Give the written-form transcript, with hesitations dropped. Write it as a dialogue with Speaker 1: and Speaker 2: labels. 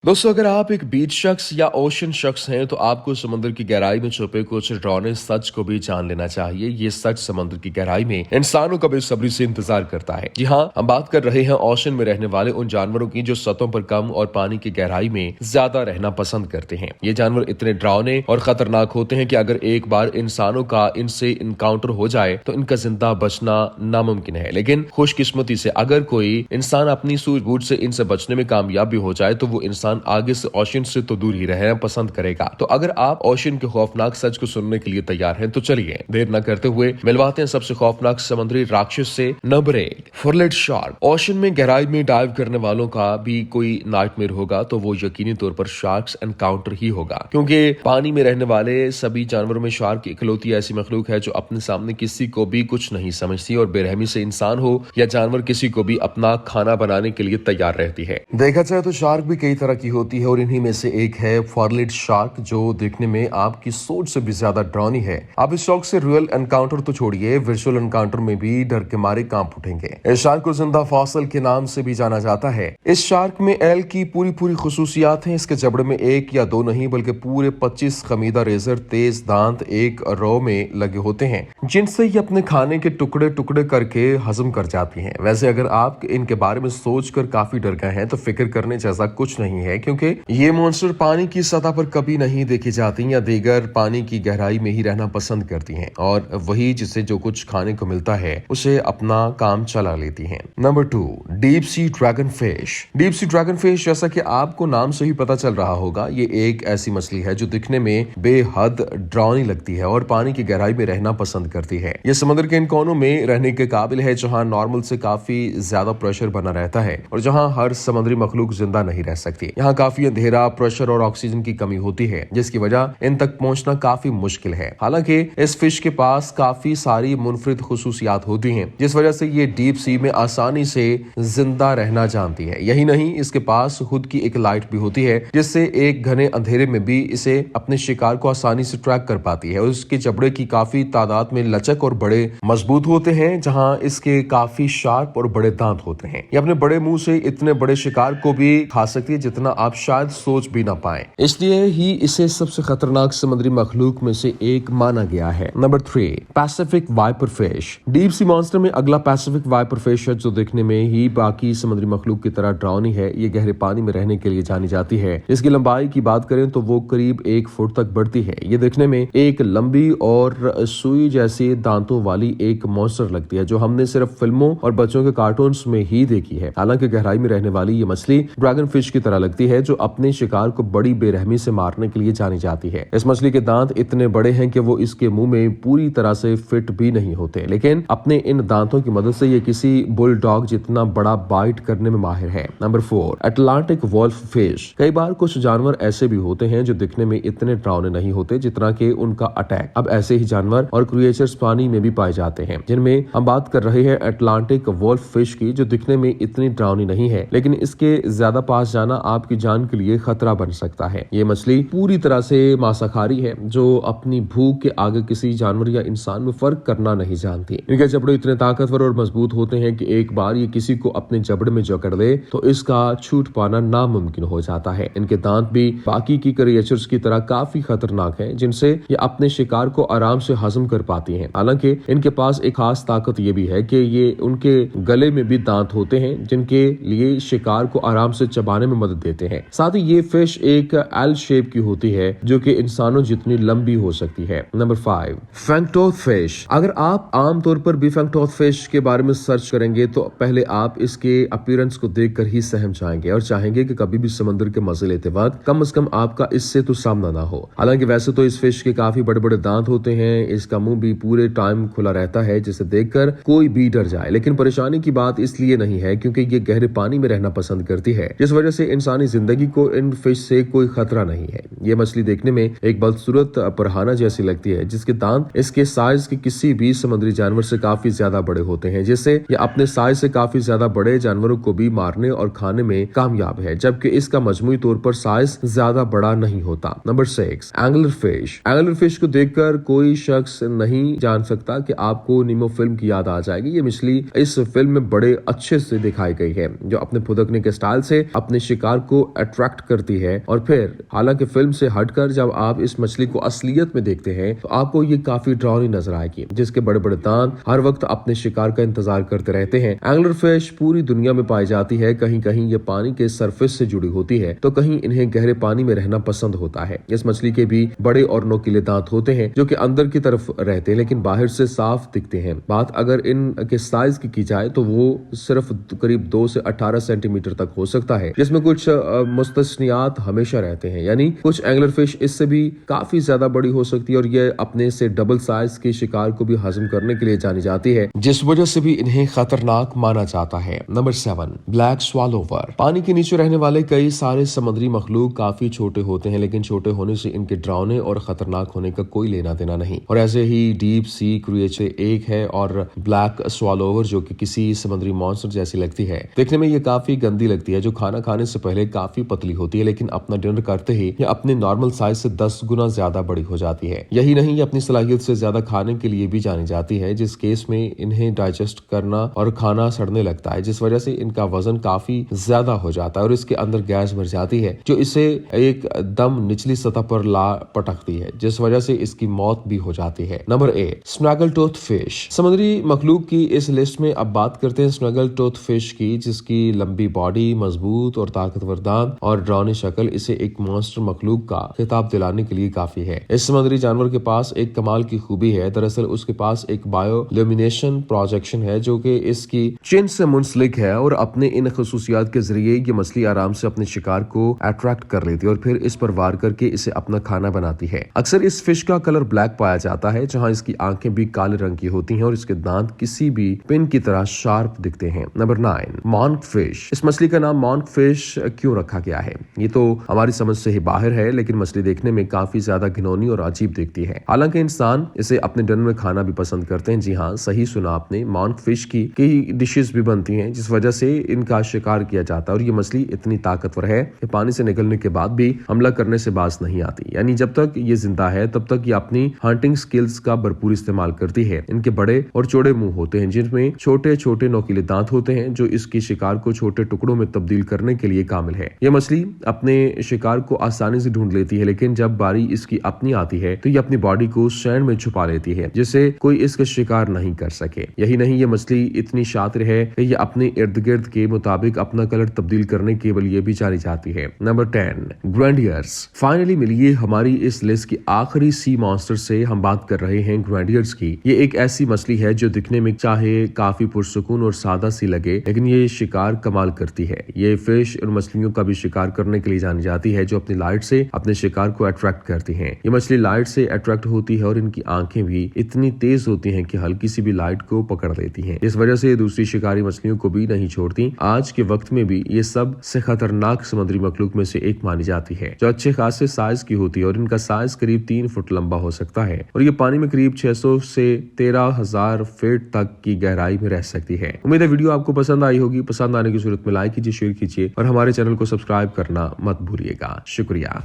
Speaker 1: दोस्तों, अगर आप एक बीच शख्स या ओशन शख्स हैं तो आपको समुद्र की गहराई में छुपे कुछ डरावने सच को भी जान लेना चाहिए। ये सच समुद्र की गहराई में इंसानों का बेसब्री से इंतजार करता है। जी हाँ, हम बात कर रहे हैं ओशन में रहने वाले उन जानवरों की जो सतहों पर कम और पानी की गहराई में ज्यादा रहना पसंद करते हैं। ये जानवर इतने डरावने और खतरनाक होते हैं कि अगर एक बार इंसानों का इनसे इनकाउंटर हो जाए तो इनका जिंदा बचना नामुमकिन है। लेकिन खुशकिस्मती से अगर कोई इंसान अपनी सूझबूझ से इनसे बचने में कामयाब भी हो जाए तो वो इंसान आगे से ओशन से तो दूर ही रहना पसंद करेगा। तो अगर आप ओशन के खौफनाक सच को सुनने के लिए तैयार हैं तो चलिए देर न करते हुए मिलवाते हैं सबसे खौफनाक समुद्री राक्षस से। Number 1, फुरलेट shark. ओशन में गहराई में डाइव करने वालों का भी कोई नाइटमेयर होगा तो वो यकीनी तौर पर शार्क्स एनकाउंटर ही होगा, क्योंकि पानी में रहने वाले सभी जानवरों में शार्क इकलौती ऐसी मखलूक है जो अपने सामने किसी को भी कुछ नहीं समझती और बेरहमी से इंसान हो या जानवर किसी को भी अपना खाना बनाने के लिए तैयार रहती है। देखा जाए तो शार्क भी कई तरह की होती है और इन्हीं में से एक है फॉरलेट शार्क, जो देखने में आपकी सोच से भी ज्यादा डरावनी है। आप इस शार्क से रियल एनकाउंटर तो छोड़िए, वर्चुअल एनकाउंटर में भी डर के मारे कांप उठेंगे। इस शार्क को जिंदा फॉसल के नाम से भी जाना जाता है। इस शार्क में एल की पूरी खुसूसियात हैं। इसके जबड़े में एक या दो नहीं बल्कि पूरे 25 खमीदा रेजर तेज दांत एक रो में लगे होते हैं, जिनसे ये अपने खाने के टुकड़े टुकड़े करके हजम कर जाती हैं। वैसे अगर आप इनके बारे में सोचकर काफी डर गए हैं तो फिक्र करने जैसा कुछ नहीं है, क्योंकि ये मॉन्स्टर पानी की सतह पर कभी नहीं देखी जाती या दीगर पानी की गहराई में ही रहना पसंद करती हैं और वही जिसे जो कुछ खाने को मिलता है उसे अपना काम चला लेती हैं। Number 2, deep sea dragon fish. Deep sea dragon fish, जैसा कि आपको नाम से ही पता चल रहा होगा, ये एक ऐसी मछली है जो दिखने में बेहद डरावनी लगती है और पानी की गहराई में रहना पसंद करती है। ये समुद्र के इन कोनों में रहने के काबिल है जहाँ नॉर्मल से काफी ज्यादा प्रेशर बना रहता है और जहाँ हर समुद्री मखलूक जिंदा नहीं रह सकती। यहाँ काफी अंधेरा, प्रेशर और ऑक्सीजन की कमी होती है, जिसकी वजह इन तक पहुंचना काफी मुश्किल है। हालांकि इस फिश के पास काफी सारी मुनफरिद खुसूसियात होती हैं, जिस वजह से ये डीप सी में आसानी से जिंदा रहना जानती है। यही नहीं, इसके पास खुद की एक लाइट भी होती है, जिससे एक घने अंधेरे में भी इसे अपने शिकार को आसानी से ट्रैक कर पाती है। और इसके जबड़े की काफी तादाद में लचक और बड़े मजबूत होते हैं, जहाँ इसके काफी शार्प और बड़े दांत होते हैं। ये अपने बड़े मुंह से इतने बड़े शिकार को भी खा सकती है जितना आप शायद सोच भी ना पाए। इसलिए ही इसे सबसे खतरनाक समुद्री मखलूक में से एक माना गया है। Number 3, Pacific viper fish. Deep sea monster में अगला पैसिफिक वाइपर फिश है, जो देखने में ही बाकी समुद्री मखलूक की तरह डरावनी है। ये गहरे पानी में रहने के लिए जानी जाती है। इसकी लंबाई की बात करें तो वो करीब 1 फुट तक बढ़ती है। ये देखने में एक लंबी और सुई जैसी दांतों वाली एक मॉन्स्टर लगती है, जो हमने सिर्फ फिल्मों और बच्चों के कार्टून्स में ही देखी है। हालांकि गहराई में रहने वाली ये मछली ड्रैगन फिश की तरह लगती है, जो अपने शिकार को बड़ी बेरहमी से मारने के लिए जानी जाती है। इस मछली के दांत इतने बड़े हैं कि वो इसके मुंह में पूरी तरह से फिट भी नहीं होते, लेकिन अपने इन दांतों की मदद से ये किसी बुलडॉग जितना बड़ा बाइट करने में माहिर है। Number 4, Atlantic wolf fish. कई बार कुछ जानवर ऐसे भी होते हैं जो दिखने में इतने डरावने नहीं होते जितना कि उनका अटैक। अब ऐसे ही जानवर और क्रिएचर्स पानी में भी पाए जाते हैं, जिनमें हम बात कर रहे हैं अटलांटिक वॉल्फ फिश की, जो दिखने में इतनी डरावनी नहीं है, लेकिन इसके ज्यादा पास जाना आपकी जान के लिए खतरा बन सकता है। ये मछली पूरी तरह से मांसाहारी है, जो अपनी भूख के आगे किसी जानवर या इंसान में फर्क करना नहीं जानती। इनके जबड़े इतने ताकतवर और मजबूत होते हैं कि एक बार ये किसी को अपने जबड़े में जकड़ ले तो इसका छूट पाना नामुमकिन हो जाता है। इनके दांत भी बाकी की क्रिएचर्स की तरह काफी खतरनाक हैं, जिनसे ये अपने शिकार को आराम से हजम कर पाती हैं। हालांकि इनके पास एक खास ताकत ये भी है कि ये उनके गले में भी दांत होते हैं, जिनके लिए शिकार को आराम से चबाने में मदद देते हैं। साथ ही ये फिश एक एल शेप की होती है, जो कि इंसानों जितनी लंबी हो सकती है। Number 5, fangtooth fish. अगर आप आमतौर पर भी फैंगटोथ फिश के बारे में सर्च करेंगे तो पहले आप इसके अपीयरेंस को देखकर ही सहम जाएंगे और चाहेंगे कि कभी भी समुद्र के मजे लेते वक्त कम से कम आपका इससे तो सामना ना हो। हालांकि वैसे तो इस फिश के काफी बड़े बड़े दांत होते हैं, इसका मुंह भी पूरे टाइम खुला रहता है, जिसे देखकर कोई भी डर जाए। लेकिन परेशानी की बात इसलिए नहीं है क्योंकि ये गहरे पानी में रहना पसंद करती है, जिस वजह से इंसानी जिंदगी को इन फिश से कोई खतरा नहीं है। ये मछली देखने में एक बदसूरत परहाना जैसी लगती है, जिसके दांत इसके साइज के किसी भी समुद्री जानवर से काफी ज्यादा बड़े होते हैं, जिससे ये अपने साइज से काफी ज्यादा बड़े जानवरों को भी मारने और खाने में कामयाब है, जबकि इसका मजमूई तौर पर साइज ज्यादा बड़ा नहीं होता। Number 6, angler fish. Angler fish को देखकर कोई शख्स नहीं जान सकता कि आपको नीमो फिल्म की याद आ जाएगी। ये मछली इस फिल्म में बड़े अच्छे से दिखाई गई है, जो अपने फुदकने के स्टाइल से अपने शिकार को अट्रैक्ट करती है। और फिर हालांकि फिल्म से हटकर जब आप इस मछली को असलियत में देखते हैं तो आपको ये काफी डरावनी नजर आएगी, जिसके बड़े बड़े दांत हर वक्त अपने शिकार का इंतजार करते रहते हैं। एंगलर फिश पूरी दुनिया में पाई जाती है। कहीं कहीं ये पानी के सरफेस से जुड़ी होती है तो कहीं इन्हें गहरे पानी में रहना पसंद होता है। इस मछली के भी बड़े और नोकीले दांत होते हैं जो कि अंदर की तरफ रहते हैं लेकिन बाहर से साफ दिखते हैं। बात अगर इनके साइज की जाए तो वो सिर्फ करीब 2 से 18 सेंटीमीटर तक हो सकता है, जिसमें कुछ मुस्तस्नियात हमेशा रहते हैं, यानी कुछ एंगलर फिश इससे भी काफी ज्यादा बड़ी हो सकती है और ये अपने से डबल साइज के शिकार को भी हजम करने के लिए जानी जाती है, जिस वजह से भी इन्हें खतरनाक माना जाता है। Number 7, black swallower. पानी के नीचे रहने वाले कई सारे समुद्री मखलूक काफी छोटे होते हैं, लेकिन छोटे होने से इनके डरावने और खतरनाक होने का कोई लेना देना नहीं। और ऐसे ही डीप सी क्रिएचर एक है और ब्लैक स्वैलोवर, जो कि किसी समुद्री मॉन्स्टर जैसी लगती है। देखने में ये काफी गंदी लगती है, जो खाना खाने से पहले काफी पतली होती है, लेकिन अपना डिनर करते ही ये अपने नॉर्मल साइज से 10 गुना ज्यादा बड़ी हो जाती है। यही नहीं, ये अपनी सलाहियत से ज्यादा खाने के लिए भी जानी जाती है, जिस केस में इन्हें डाइजेस्ट करना और खाना सड़ने लगता है, जिस वजह से इनका वजन काफी ज्यादा हो जाता है और इसके अंदर गैस भर जाती है जो इसे एक दम निचली सतह पर ला पटकती है, जिस वजह से इसकी मौत भी हो जाती है। Number 8, snaggletooth fish. समुद्री मखलूक की इस लिस्ट में अब बात करते हैं स्नैगल टूथ फिश की, जिसकी लंबी बॉडी, मजबूत और ताकतवर दांत और डरावनी शक्ल इसे एक मॉन्स्टर मखलूक का खिताब दिलाने के लिए काफी है। इस समुद्री जानवर के पास एक कमाल की खूबी है। दरअसल उसके पास एक बायोल्यूमिनेशन प्रोजेक्शन है जो कि इसकी चिन से मुंसलिक है और अपने इन खसूसियात के जरिए ये मछली आराम से अपने शिकार को अट्रैक्ट कर लेती है और फिर इस पर वार करके इसे अपना खाना बनाती है। अक्सर इस फिश का कलर ब्लैक पाया जाता है, जहां इसकी आंखें भी काले रंग की होती हैं और इसके दांत किसी भी पिन की तरह शार्प दिखते हैं। Number 9, monk fish. इस मछली का नाम मॉन्क फिश क्यों रखा गया है ये तो हमारी समझ से ही बाहर है, लेकिन मछली देखने में काफी ज्यादा घिनौनी और अजीब दिखती है। हालांकि इंसान इसे अपने डिनर में खाना भी पसंद करते हैं। जी हाँ, सही सुना आपने, मॉन्क फिश की कई डिशेस भी बनती हैं जिस वजह से इनका शिकार किया जाता है। और ये मछली इतनी ताकतवर है कि पानी से निकलने के बाद भी हमला करने से बाज नहीं आती, यानी जब तक ये जिंदा है तब तक ये अपनी हंटिंग स्किल्स का भरपूर इस्तेमाल करती है। इनके बड़े और चौड़े मुंह होते हैं जिनमें छोटे छोटे नोकीले दांत होते हैं जो इसके शिकार को छोटे टुकड़ों में तब्दील करने के लिए कामिल है। ये मछली अपने शिकार को आसानी से ढूंढ लेती है, लेकिन जब बारी इसकी अपनी आती है तो ये अपनी बॉडी को सैंड में छुपा लेती है जिससे कोई इसका शिकार नहीं कर सके। यही नहीं, ये मछली इतनी शातिर है कि ये अपने इर्द गिर्द के मुताबिक अपना कलर तब्दील करने के लिए भी जानी जाती है। नंबर 10, ग्रैंडियर्स। फाइनली मिलिए हमारी इस लिस्ट की आखिरी सी मॉन्स्टर से हम बात कर रहे हैं ग्रैंडियर्स की। ये एक ऐसी मछली है जो दिखने में चाहे काफी पुरसुकून और सादा सी लगे, लेकिन ये शिकार कमाल करती है। ये फिश और मछलियों का भी शिकार करने के लिए जानी जाती है जो अपनी लाइट से अपने शिकार को अट्रैक्ट करती हैं। ये मछली लाइट से अट्रैक्ट होती है और इनकी आंखें भी इतनी तेज होती हैं कि हल्की सी भी लाइट को पकड़ लेती हैं। इस वजह से दूसरी शिकारी मछलियों को भी नहीं छोड़ती। आज के वक्त में भी ये सब से खतरनाक समुद्री मखलूक में से एक मानी जाती है जो अच्छे खासे साइज की होती है और इनका साइज करीब 3 फुट लंबा हो सकता है और ये पानी में करीब 600 से 13,000 फीट तक की गहराई में रह सकती है। उम्मीद है वीडियो आपको पसंद आई होगी। पसंद आने की सूरत में लाइक कीजिए, शेयर कीजिए और हमारे चैनल को सब्सक्राइब करना मत भूलिएगा। शुक्रिया।